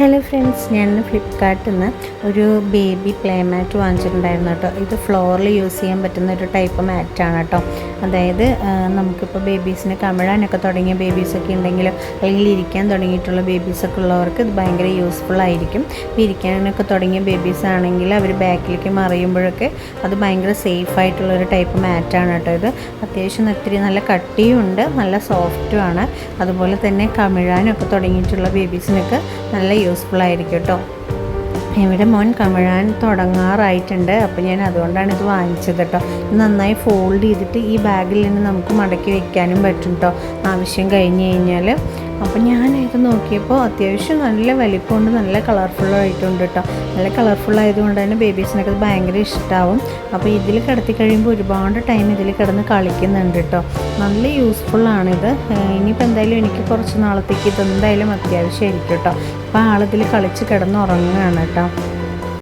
Hello friends, ഞാൻ ഫ്ലിപ്കാർട്ടിൽ നിന്ന് ഒരു ബേബി പ്ലേ മാറ്റ് വാങ്ങിച്ചിട്ടുണ്ടായിരുന്നു കേട്ടോ. ഇത് ഫ്ലോറിൽ യൂസ് ചെയ്യാൻ പറ്റുന്ന ഒരു ടൈപ്പ് മാറ്റാണ് കേട്ടോ. അതായത് നമുക്കിപ്പോൾ ബേബീസിന് കമിഴാനൊക്കെ തുടങ്ങിയ ബേബീസൊക്കെ ഉണ്ടെങ്കിലും അല്ലെങ്കിൽ ഇരിക്കാൻ തുടങ്ങിയിട്ടുള്ള ബേബീസൊക്കെ ഉള്ളവർക്ക് ഇത് ഭയങ്കര യൂസ്ഫുൾ ആയിരിക്കും. ഇപ്പോൾ ഇരിക്കാനൊക്കെ തുടങ്ങിയ ബേബീസ് ആണെങ്കിൽ അവർ ബാക്കിലേക്ക് മറിയുമ്പോഴൊക്കെ അത് ഭയങ്കര സേഫ് ആയിട്ടുള്ളൊരു ടൈപ്പ് മാറ്റാണ് കേട്ടോ. ഇത് അത്യാവശ്യം ഒത്തിരി നല്ല കട്ടിയും ഉണ്ട്, നല്ല സോഫ്റ്റുമാണ്. അതുപോലെ തന്നെ കമിഴാനൊക്കെ തുടങ്ങിയിട്ടുള്ള ബേബീസിനൊക്കെ നല്ല യൂസ്ഫുൾ ആയിരിക്കും കേട്ടോ. ഇവിടെ മോൻ കമിഴാൻ തുടങ്ങാറായിട്ടുണ്ട്, അപ്പോൾ ഞാൻ അതുകൊണ്ടാണ് ഇത് വാങ്ങിച്ചത് കേട്ടോ. നന്നായി ഫോൾഡ് ചെയ്തിട്ട് ഈ ബാഗിൽ നിന്ന് നമുക്ക് മടക്കി വെക്കാനും പറ്റും കേട്ടോ, ആവശ്യം കഴിഞ്ഞ് കഴിഞ്ഞാൽ. അപ്പോൾ ഞാനിത് നോക്കിയപ്പോൾ അത്യാവശ്യം നല്ല വലിപ്പമുണ്ട്, നല്ല കളർഫുള്ളായിട്ടുണ്ട് കേട്ടോ. നല്ല കളർഫുള്ളായതുകൊണ്ട് തന്നെ ബേബീസിനൊക്കെ ഇത് ഭയങ്കര ഇഷ്ടമാവും. അപ്പോൾ ഇതിൽ കിടത്തി കഴിയുമ്പോൾ ഒരുപാട് ടൈം ഇതിൽ കിടന്ന് കളിക്കുന്നുണ്ട് കേട്ടോ. നല്ല യൂസ്ഫുള്ളാണിത്. ഇനിയിപ്പോൾ എന്തായാലും എനിക്ക് കുറച്ച് നാളത്തേക്ക് ഇതെന്തായാലും അത്യാവശ്യമായിരിക്കും കേട്ടോ. അപ്പോൾ ആളിതിൽ കളിച്ച് കിടന്നുറങ്ങുകയാണ് കേട്ടോ.